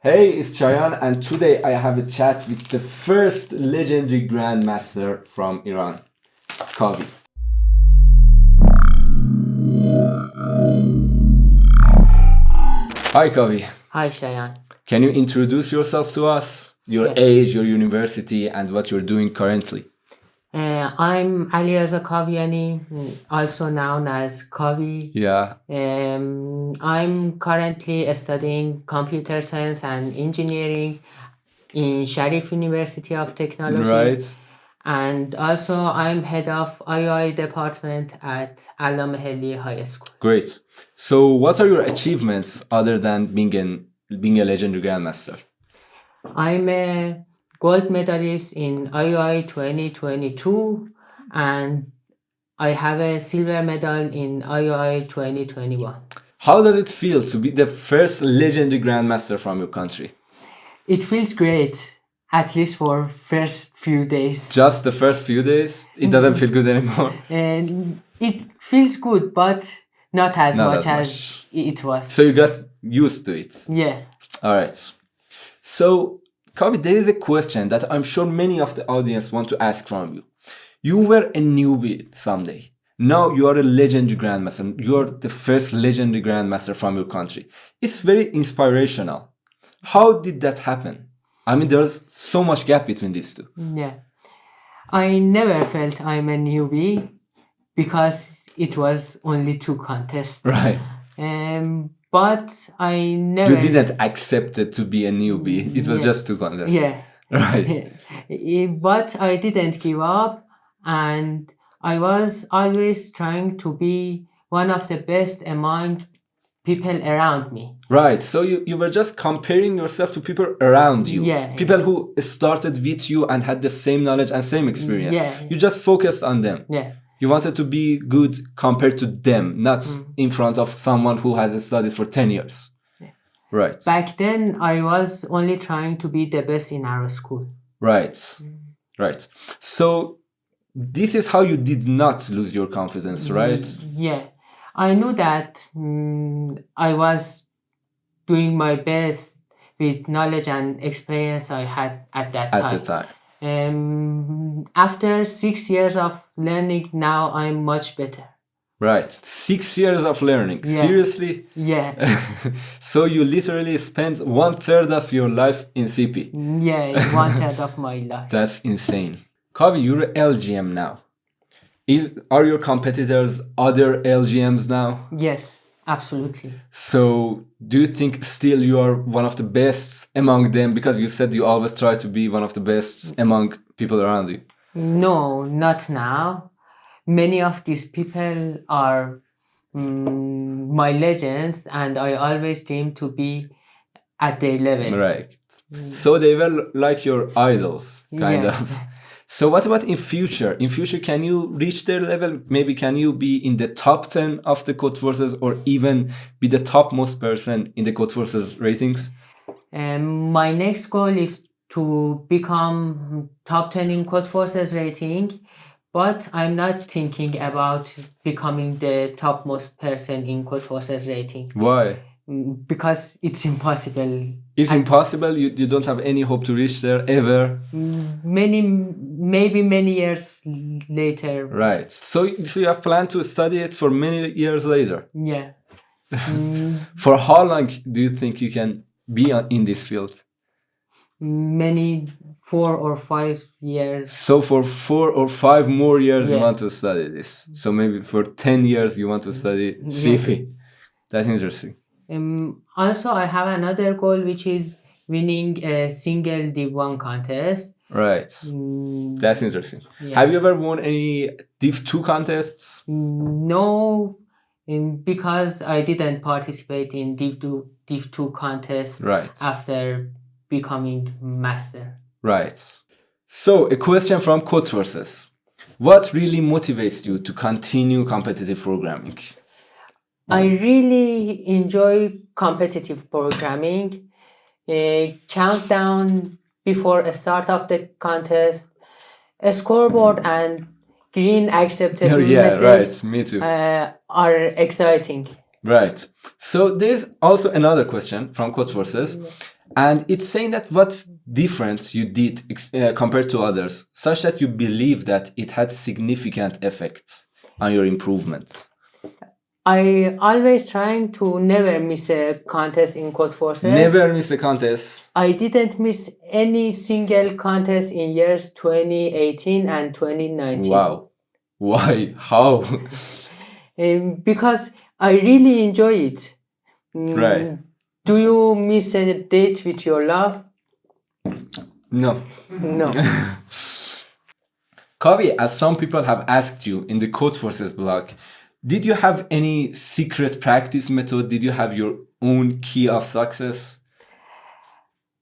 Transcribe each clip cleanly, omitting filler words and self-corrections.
Hey, it's Chayan, and today I have a chat with the first legendary Grandmaster from Iran, Kavi. Hi, Kavi. Hi, Shayan. Can you introduce yourself to us? Your Yes. age, your university, and what you're doing currently? I'm Alireza Kaviani, also known as Kavi. Yeah, I'm currently studying computer science and engineering in Sharif University of Technology. right. And also, I'm head of IOI department at Alam Meheli High School. Great. So, what are your achievements other than being a legendary Grandmaster? I'm a gold medalist in IOI 2022 and I have a silver medal in IOI 2021. How does it feel to be the first legendary Grandmaster from your country? It feels great, at least for first few days. Just the first few days? It doesn't feel good anymore? And it feels good, but not as Not much as as it was. So you got used to it. Yeah. All right. So, Kavi, there is a question that I'm sure many of the audience want to ask from you. You were a newbie someday. Now you are a legendary grandmaster. You are the first legendary grandmaster from your country. It's very inspirational. How did that happen? I mean, there's so much gap between these two. Yeah. I never felt I'm a newbie because it was only 2 contests. Right. But I never. You didn't accept it to be a newbie. It was Yeah. just 2 contests. Yeah. Right. But I didn't give up and I was always trying to be one of the best among people around me. Right. So you were just comparing yourself to people around you. Yeah. People who started with you and had the same knowledge and same experience. Yeah. You just focused on them. Yeah. You wanted to be good compared to them, not in front of someone who has studied for 10 years. Yeah. Right. Back then, I was only trying to be the best in our school. Right. Right. So this is how you did not lose your confidence, right? Yeah. I knew that I was doing my best with knowledge and experience I had at that time. At the time. After 6 years of learning, now I'm much better. Right. 6 years of learning. Yeah. Seriously? Yeah. So you literally spent 1/3 of your life in CP. Yeah, 1/3 of my life. That's insane. Kavi, you're LGM now. Are your competitors other LGMs now? Yes, absolutely. So do you think still you are one of the best among them? Because you said you always try to be one of the best among people around you. No, not now. Many of these people are my legends and I always dream to be at their level. Right. So they were like your idols, kind Yeah. of. So what about in future? In future, can you reach their level? Maybe can you be in the top 10 of the Codeforces or even be the topmost person in the Codeforces ratings? My next goal is to become top 10 in Codeforces rating, but I'm not thinking about becoming the topmost person in Codeforces rating Why? because it's impossible. It's impossible? You don't have any hope to reach there ever? Maybe many years later. Right. So you have planned to study it for many years later? Yeah. For how long do you think you can be in this field? Many 4 or 5 years. So for 4 or 5 more years you Yeah. want to study this. So maybe for 10 years you want to study CP. That's interesting. Also, I have another goal, which is winning a single Div 1 contest. Right. That's interesting. Yeah. Have you ever won any Div 2 contests? No, because I didn't participate in Div 2 contest Right. after becoming master. Right. So a question from Codeforces. What really motivates you to continue competitive programming? I really enjoy competitive programming. A countdown before a start of the contest, a scoreboard and green accepted Yeah, message right. Me too. are exciting. Right. So there is also another question from Codeforces. And it's saying that what difference you did compared to others, such that you believe that it had significant effects on your improvements. I always trying to never miss a contest in Codeforces. Never miss a contest. I didn't miss any single contest in years 2018 and 2019. Wow. Why? How? Because I really enjoy it. Right. Do you miss a date with your love? No. No. Kavi, as some people have asked you in the Codeforces blog, did you have any secret practice method? Did you have your own key of success?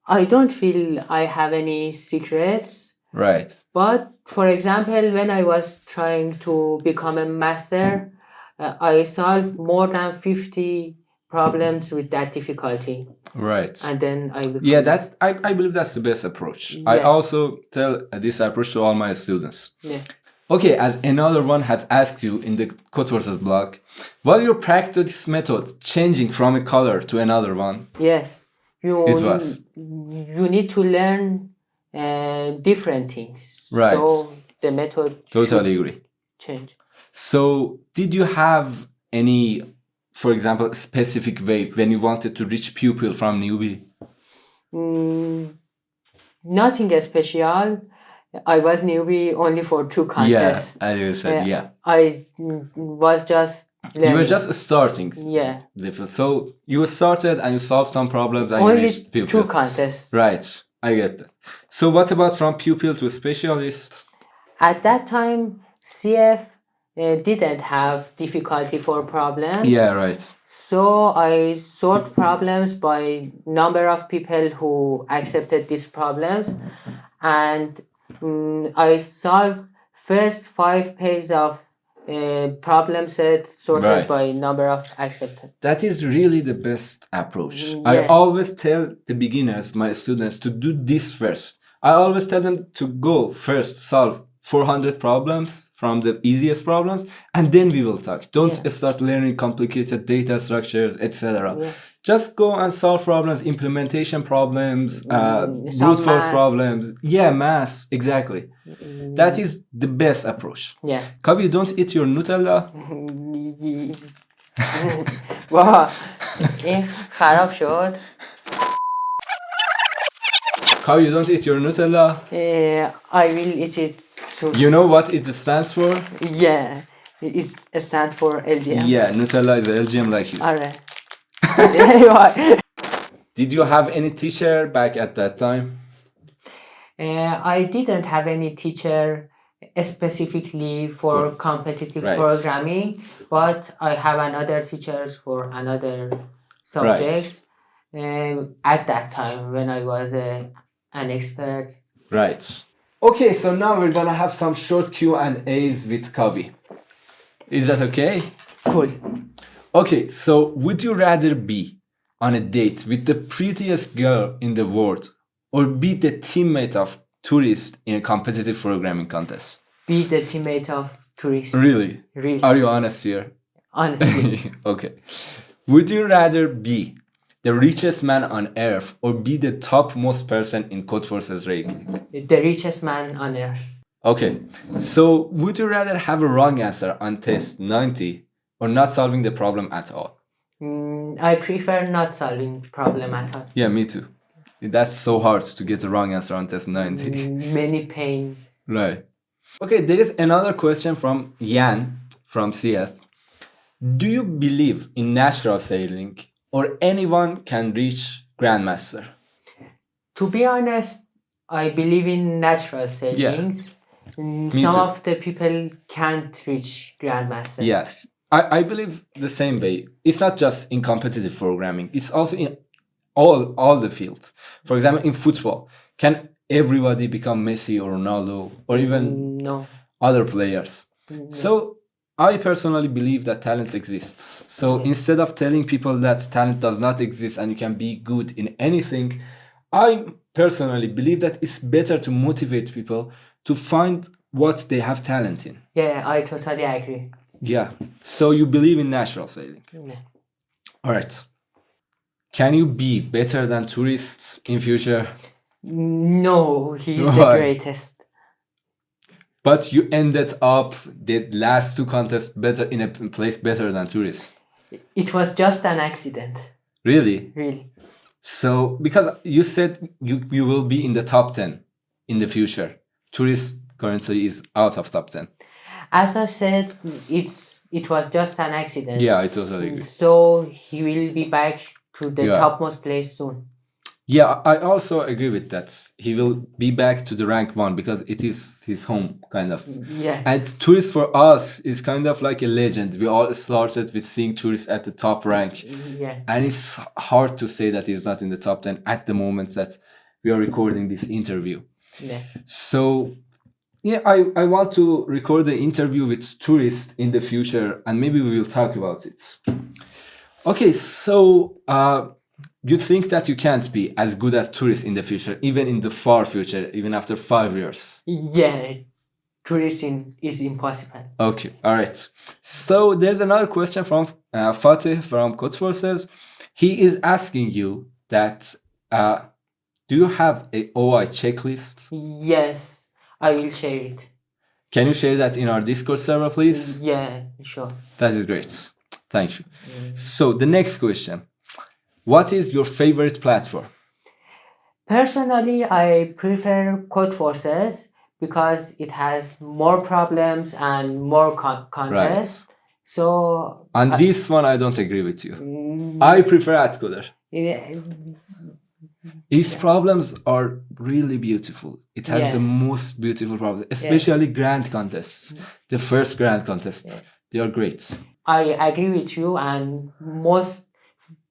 I don't feel I have any secrets. Right. But for example, when I was trying to become a master, I solved more than 50 problems with that difficulty. Right. And then I become Yeah, I believe that's the best approach. I Yeah. also tell this approach to all my students. Yeah. Okay, as another one has asked you in the Codeforces blog, was your practice method changing from a color to another one? Yes. It was. You need to learn different things. Right. So the method Totally should agree. change. So, did you have any, for example, specific way when you wanted to reach pupil from newbie? Nothing special. I was newbie only for 2 contests. Yeah, as you said, yeah. I was just learning. You were just starting. Yeah. So, you started and you solved some problems and you Only reached pupil. 2 contests. Right, I get that. So, what about from pupil to specialist? At that time, CF didn't have difficulty for problems. Yeah, right. So I sort problems by number of people who accepted these problems, and I solved first 5 pages of problem set sorted Right. by number of accepted. That is really the best approach. I Yeah. always tell the beginners, my students, to do this first. I always tell them to go first, solve 400 problems from the easiest problems, and then we will talk. Don't Yeah. start learning complicated data structures, etc. Yeah. Just go and solve problems, implementation problems, some brute force maths. problems. Yeah, maths, exactly. That is the best approach. Yeah. Kavi, don't eat your Nutella. واه این خراب شد. Kavi, don't eat your Nutella. I will eat it soon. You know what it stands for? Yeah, it stands for LGMs. Yeah, Nutella is LGM like you. Alright. Did you have any teacher back at that time? I didn't have any teacher specifically for competitive Right. programming, but I have another teachers for another subjects. At that time when I was an expert. Right. Okay, so now we're gonna have some short Q&As with Kavi. Is that okay? Cool. Okay, so would you rather be on a date with the prettiest girl in the world or be the teammate of tourist in a competitive programming contest? Be the teammate of tourists. Really? Really. Are you honest here? Honestly. Okay. Would you rather be the richest man on earth or be the topmost person in Codeforces ranking? The richest man on earth. Okay. So would you rather have a wrong answer on test 90 or not solving the problem at all? I prefer not solving problem at all. Yeah, me too. That's so hard to get a wrong answer on test 90. Many pain. Right. Okay, there is another question from Yan from CF. Do you believe in natural sailing or anyone can reach Grandmaster? To be honest, I believe in natural sailings. Some too. of the people can't reach Grandmaster. Yes. I believe the same way. It's not just in competitive programming. It's also in all the fields. For example, in football, can everybody become Messi or Ronaldo or even No. other players? So I personally believe that talent exists. So instead of telling people that talent does not exist and you can be good in anything, I personally believe that it's better to motivate people to find what they have talent in. Yeah, I totally agree. Yeah. So you believe in natural sailing. Yeah. All right. Can you be better than tourists in future? No, he's the Why? greatest. But you ended up the last two contests better in a place better than tourists. It was just an accident. Really? Really. So because you said you will be in the top 10 in the future. Tourist currently is out of top 10. As I said, it was just an accident. Yeah, I totally agree. So he will be back to the Yeah. topmost place soon. Yeah, I also agree with that. He will be back to the rank 1 because it is his home, kind of. Yeah. And tourist for us is kind of like a legend. We all started with seeing tourists at the top rank. Yeah. And it's hard to say that he's not in the top 10 at the moment that we are recording this interview. Yeah. So, yeah, I want to record the interview with tourists in the future and maybe we will talk about it. Okay, so you think that you can't be as good as tourists in the future, even in the far future, even after 5 years? Yeah. Tourism is impossible. Okay, all right. So there's another question from Fatih from Codeforces. He is asking you that do you have a OI checklist? Yes, I will share it. Can you share that in our Discord server, please? Yeah, sure. That is great. Thank you. So the next question. What is your favorite platform? Personally, I prefer Codeforces because it has more problems and more contests. So on this one, I don't agree with you. I prefer Atcoder. His problems are really beautiful. It has the most beautiful problems, especially grand contests. The first grand contests, they are great. I agree with you, and most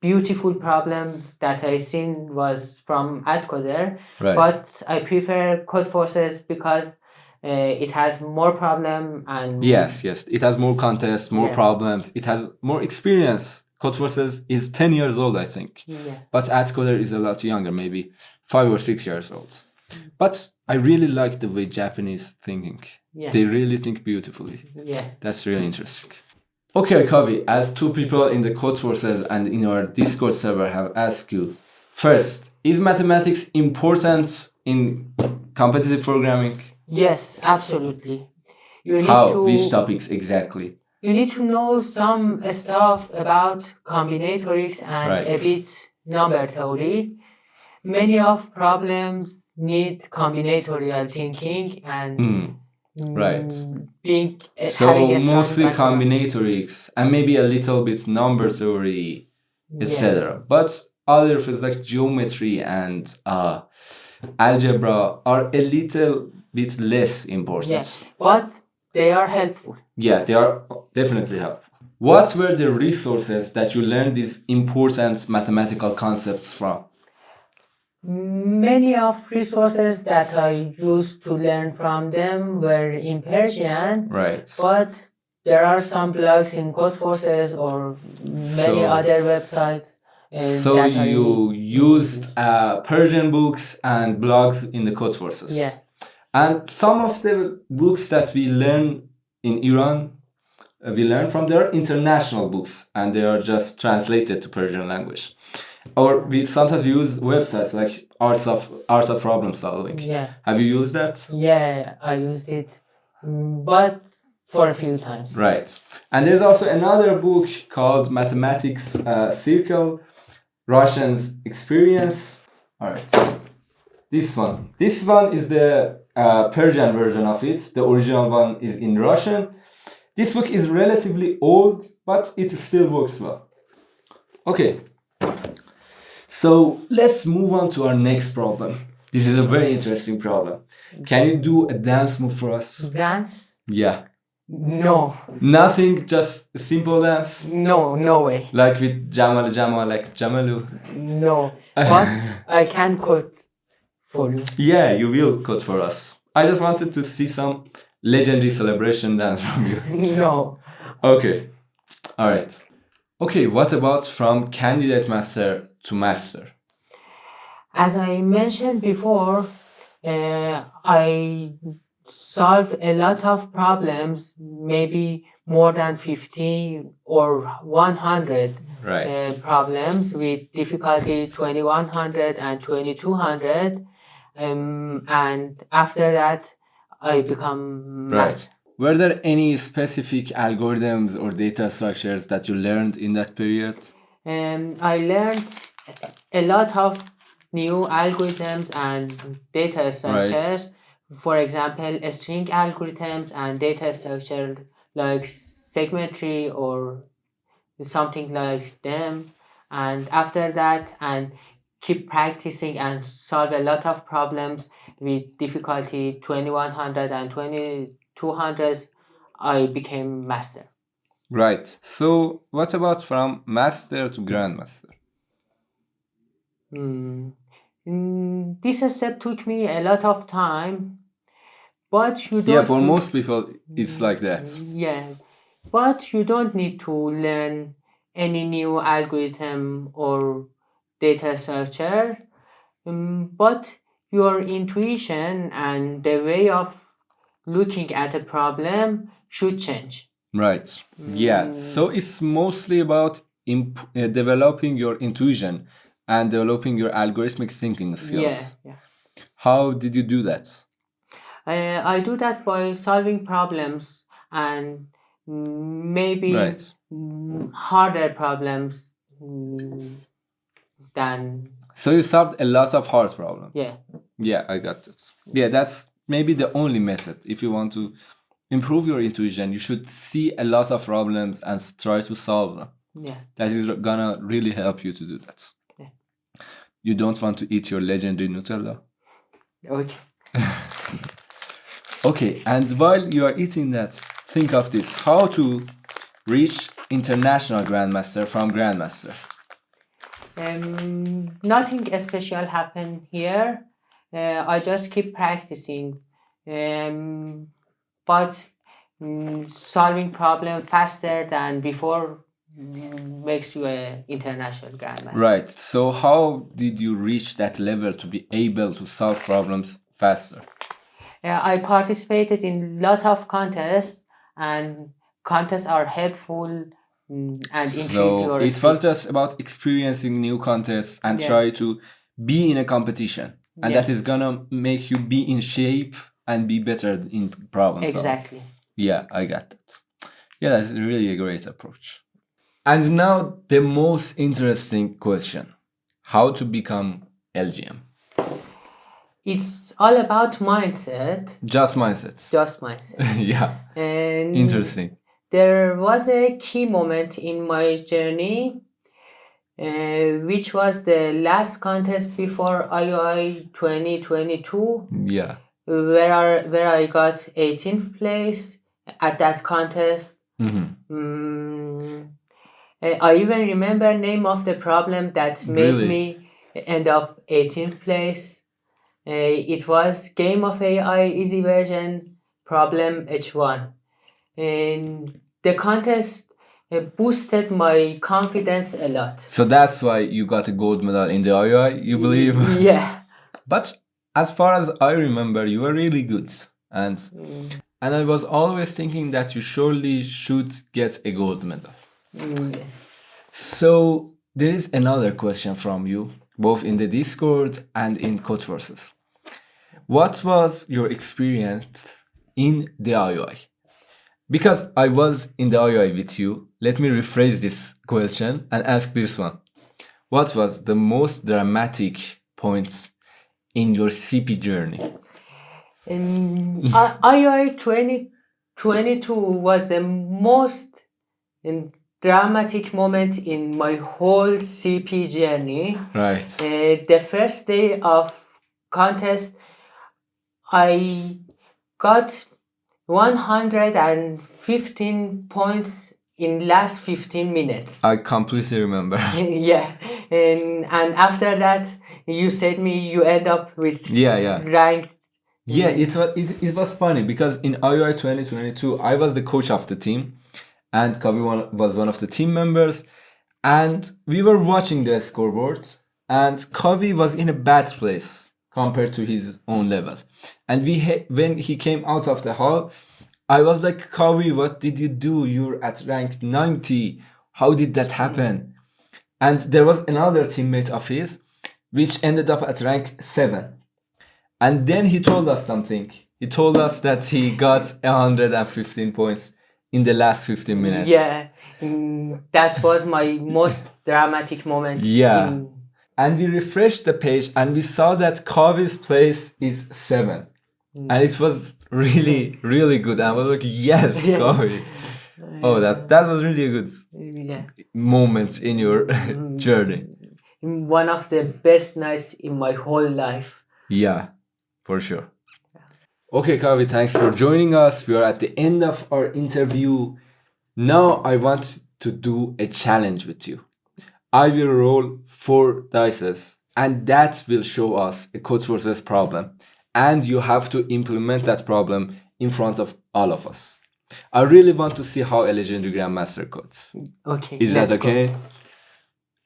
beautiful problems that I seen was from Atcoder, but I prefer Codeforces because it has more problem and yes, it has more contests, more problems. It has more experience. Codeforces is 10 years old, I think, but Atcoder is a lot younger, maybe 5 or 6 years old. But I really like the way Japanese thinking. They really think beautifully. That's really interesting. Okay, Kavi, as two people in the Codeforces and in our Discord server have asked you, first, is mathematics important in competitive programming? Yes, absolutely. How? Which topics exactly? You need to know some stuff about combinatorics and a bit number theory. Many of problems need combinatorial thinking and so mostly combinatorics and maybe a little bit number theory, etc. But other fields like geometry and algebra are a little bit less important. But they are helpful. Yeah, they are definitely helpful. What were the resources that you learned these important mathematical concepts from? Many of resources that I used to learn from them were in Persian, but there are some blogs in Codeforces or many other websites. So you used Persian books and blogs in the Codeforces. Yeah. And some of the books that we learn in Iran, we learn from their international books and they are just translated to Persian language. Or we sometimes use websites like Arts of Problem Solving. Yeah. Have you used that? Yeah, I used it, but for a few times. Right. And there's also another book called Mathematics Circle, Russians Experience. All right. This one. This one is the Persian version of it. The original one is in Russian. This book is relatively old, but it still works well. Okay. So let's move on to our next problem. This is a very interesting problem. Can you do a dance move for us? Dance? Yeah. No. Nothing, just a simple dance? No, no way. Like with Jamal, like Jamalu? No, but I can code for you. Yeah, you will code for us. I just wanted to see some legendary celebration dance from you. No. Okay. All right. Okay, what about from candidate master to master? As I mentioned before, I solve a lot of problems, maybe more than 50 or 100 Right. problems with difficulty 2100 and 2200. And after that, I become master. Right. Were there any specific algorithms or data structures that you learned in that period? I learned a lot of new algorithms and data structures. For example, string algorithms and data structure like segmentary or something like them. And after that, and keep practicing and solve a lot of problems with difficulty 2100 and 2200, I became master. Right. So, what about from master to grandmaster? This step took me a lot of time, but you Yeah, don't. for most people, it's like that. Yeah, but you don't need to learn any new algorithm or data structure. But your intuition and the way of looking at a problem should change. Right. Yeah. So, it's mostly about developing your intuition and developing your algorithmic thinking skills. Yeah. How did you do that? I do that by solving problems and maybe Right. harder problems than. So, you solved a lot of hard problems. Yeah. Yeah, I got it. Yeah, that's maybe the only method. If you want to improve your intuition, you should see a lot of problems and try to solve them. Yeah. That is gonna really help you to do that. Yeah. You don't want to eat your legendary Nutella? Okay. Okay, and while you are eating that, think of this. How to reach International Grandmaster from Grandmaster? Nothing special happened here. I just keep practicing. But solving problem faster than before makes you an international grandmaster. Right. So how did you reach that level to be able to solve problems faster? I participated in lot of contests, and contests are helpful and increase So your it skill. was just about experiencing new contests and Yeah. try to be in a competition. And Yeah. that is gonna make you be in shape and be better in problem solving. Exactly. Yeah, I got that. Yeah, that's really a great approach. And now the most interesting question. How to become LGM? It's all about mindset. Just mindset. Just mindset. Yeah, And interesting. there was a key moment in my journey, which was the last contest before IOI 2022, Yeah. where I got 18th place at that contest. I even remember name of the problem that made Really? me end up 18th place. It was Game of AI Easy Version Problem H1. And the contest boosted my confidence a lot. So that's why you got a gold medal in the IOI, you believe? Yeah. But as far as I remember, you were really good. And I was always thinking that you surely should get a gold medal. So there is another question from you, both in the Discord and in Codeforces. What was your experience in the IOI? Because I was in the IOI with you, let me rephrase this question and ask this one. What was the most dramatic points in your CP journey? IOI 2022 was the most dramatic moment in my whole CP journey. Right. The first day of contest, I got 115 points in last 15 minutes. I completely remember. Yeah, and after that, you said me you end up with ranked. Yeah, it was funny because in IOI 2022, I was the coach of the team and Kavi was one of the team members, and we were watching the scoreboard, and Kavi was in a bad place compared to his own level. And when he came out of the hall, I was like, Kavi, what did you do? You're at rank 90. How did that happen? And there was another teammate of his, which ended up at rank 7. And then he told us something. He told us that he got 115 points in the last 15 minutes. Yeah, that was my most dramatic moment. Yeah. And we refreshed the page and we saw that Kavi's place is 7. And it was really, really good. And I was like, yes, Yes. Kavi. Oh, that was really a good Yeah, moment in your journey. one of the best nights in my whole life. Yeah, for sure. Okay, Kavi, thanks for joining us. We are at the end of our interview. Now I want to do a challenge with you. I will roll 4 dice and that will show us a Codeforces problem. And you have to implement that problem in front of all of us. I really want to see how a Legendary Grandmaster codes. Okay. Is that let's go. okay?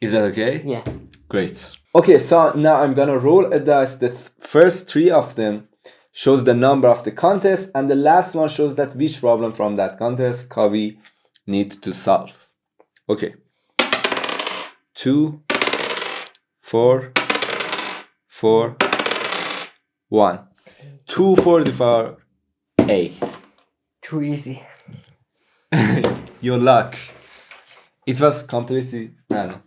Is that okay? Yeah. Great. Okay, so now I'm gonna roll a dice. The first 3 of them shows the number of the contest, and the last one shows that which problem from that contest Kavi needs to solve. Okay. 2, 4, 4, 1. 244 A. Too easy. Your luck. It was completely random.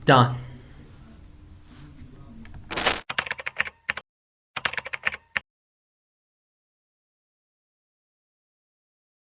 Done.